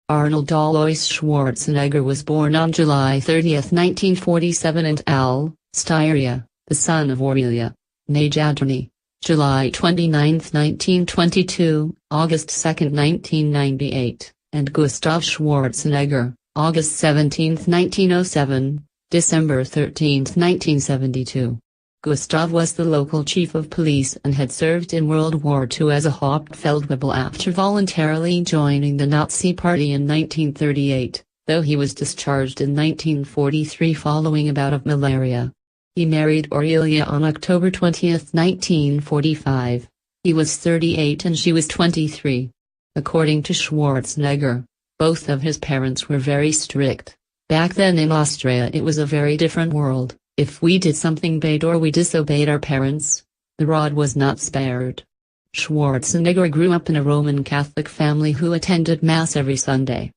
Arnold Alois Schwarzenegger was born on July 30, 1947 in Al, Styria, the son of Aurelia, née Jadrony, July 29, 1922, August 2, 1998, and Gustav Schwarzenegger, August 17, 1907, December 13, 1972. Gustav was the local chief of police and had served in World War II as a Hauptfeldwebel after voluntarily joining the Nazi Party in 1938, though he was discharged in 1943 following a bout of malaria. He married Aurelia on October 20, 1945. He was 38 and she was 23. According to Schwarzenegger, both of his parents were very strict. Back then in Austria it was a very different world. If we did something bad or we disobeyed our parents, the rod was not spared. Schwarzenegger grew up in a Roman Catholic family who attended Mass every Sunday.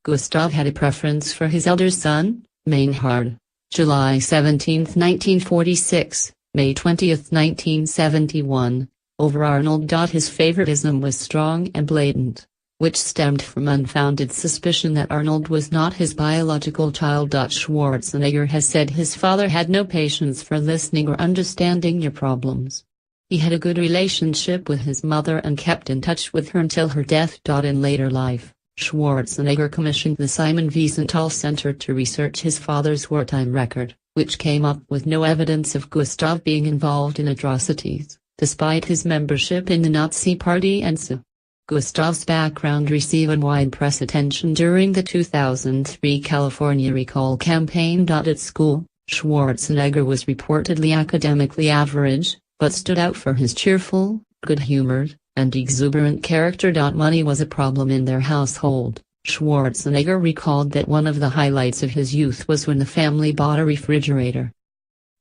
Gustav had a preference for his elder son, Meinhard, July 17, 1946, May 20, 1971, over Arnold. His favoritism was strong and blatant, which stemmed from unfounded suspicion that Arnold was not his biological child. Schwarzenegger has said his father had no patience for listening or understanding your problems. He had a good relationship with his mother and kept in touch with her until her death. In later life, Schwarzenegger commissioned the Simon Wiesenthal Center to research his father's wartime record, which came up with no evidence of Gustav being involved in atrocities, despite his membership in the Nazi Party and so. Gustav's background received wide press attention during the 2003 California recall campaign. At school, Schwarzenegger was reportedly academically average, but stood out for his cheerful, good-humored, and exuberant character. Money was a problem in their household. Schwarzenegger recalled that one of the highlights of his youth was when the family bought a refrigerator.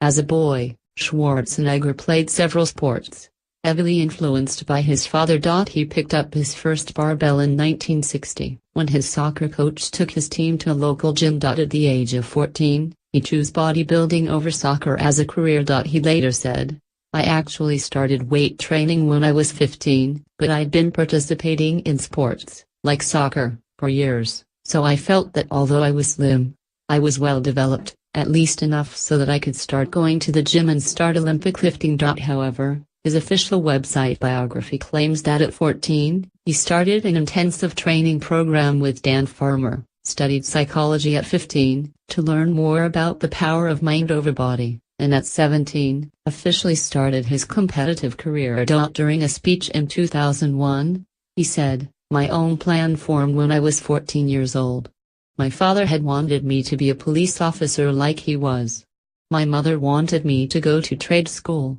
As a boy, Schwarzenegger played several sports. Heavily influenced by his father. He picked up his first barbell in 1960, when his soccer coach took his team to a local gym. At the age of 14, he chose bodybuilding over soccer as a career. He later said, "I actually started weight training when I was 15, but I'd been participating in sports, like soccer, for years, so I felt that although I was slim, I was well developed, at least enough so that I could start going to the gym and start Olympic lifting." However, his official website biography claims that at 14, he started an intensive training program with Dan Farmer, studied psychology at 15, to learn more about the power of mind over body, and at 17, officially started his competitive career. During a speech in 2001, he said, "My own plan formed when I was 14 years old. My father had wanted me to be a police officer like he was. My mother wanted me to go to trade school."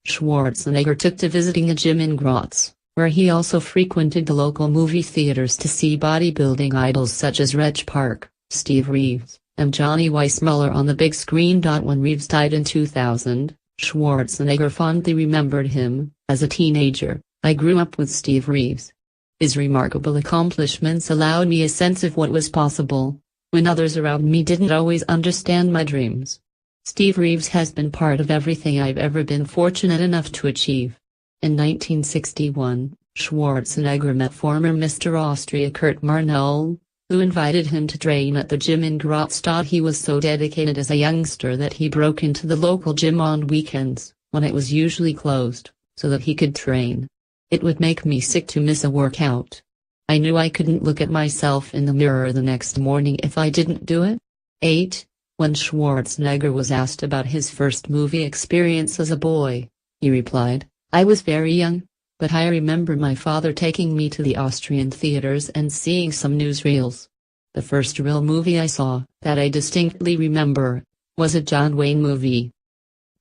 Schwarzenegger took to visiting a gym in Graz, where he also frequented the local movie theaters to see bodybuilding idols such as Reg Park, Steve Reeves, and Johnny Weissmuller on the big screen. When Reeves died in 2000, Schwarzenegger fondly remembered him, "As a teenager, I grew up with Steve Reeves. His remarkable accomplishments allowed me a sense of what was possible, when others around me didn't always understand my dreams. Steve Reeves has been part of everything I've ever been fortunate enough to achieve." In 1961, Schwarzenegger met former Mr. Austria Kurt Marnoll, who invited him to train at the gym in Graz. He was so dedicated as a youngster that he broke into the local gym on weekends, when it was usually closed, so that he could train. "It would make me sick to miss a workout. I knew I couldn't look at myself in the mirror the next morning if I didn't do it." 8. When Schwarzenegger was asked about his first movie experience as a boy, he replied, "I was very young, but I remember my father taking me to the Austrian theaters and seeing some newsreels. The first real movie I saw, that I distinctly remember, was a John Wayne movie."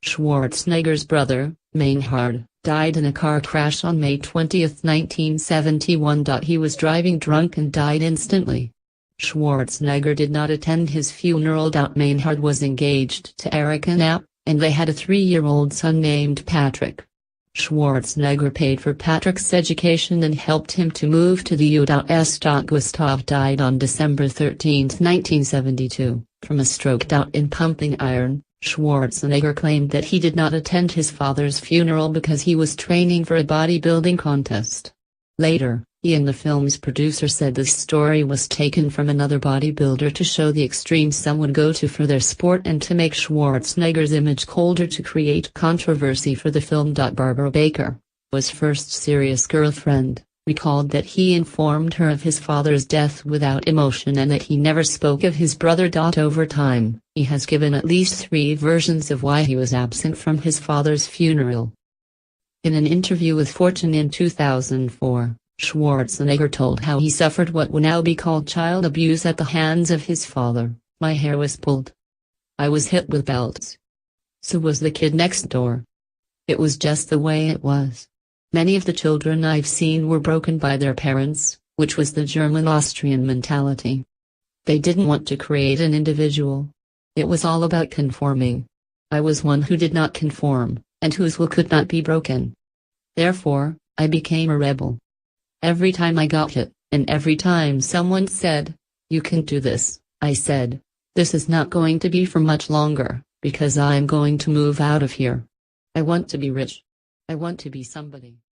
Schwarzenegger's brother, Meinhard, died in a car crash on May 20, 1971. He was driving drunk and died instantly. Schwarzenegger did not attend his funeral. Meinhard was engaged to Erika Knapp, and they had a 3-year-old son named Patrick. Schwarzenegger paid for Patrick's education and helped him to move to the U.S. Gustav died on December 13, 1972, from a stroke. In Pumping Iron, Schwarzenegger claimed that he did not attend his father's funeral because he was training for a bodybuilding contest. Later, He and the film's producer said this story was taken from another bodybuilder to show the extremes some would go to for their sport and to make Schwarzenegger's image colder to create controversy for the film. Barbara Baker, his first serious girlfriend, recalled that he informed her of his father's death without emotion and that he never spoke of his brother. Over time, he has given at least 3 versions of why he was absent from his father's funeral. In an interview with Fortune in 2004, Schwarzenegger told how he suffered what would now be called child abuse at the hands of his father. "My hair was pulled. I was hit with belts. So was the kid next door. It was just the way it was. Many of the children I've seen were broken by their parents, which was the German-Austrian mentality. They didn't want to create an individual. It was all about conforming. I was one who did not conform, and whose will could not be broken. Therefore, I became a rebel. Every time I got hit, and every time someone said, 'You can do this,' I said, 'This is not going to be for much longer, because I'm going to move out of here. I want to be rich. I want to be somebody.'"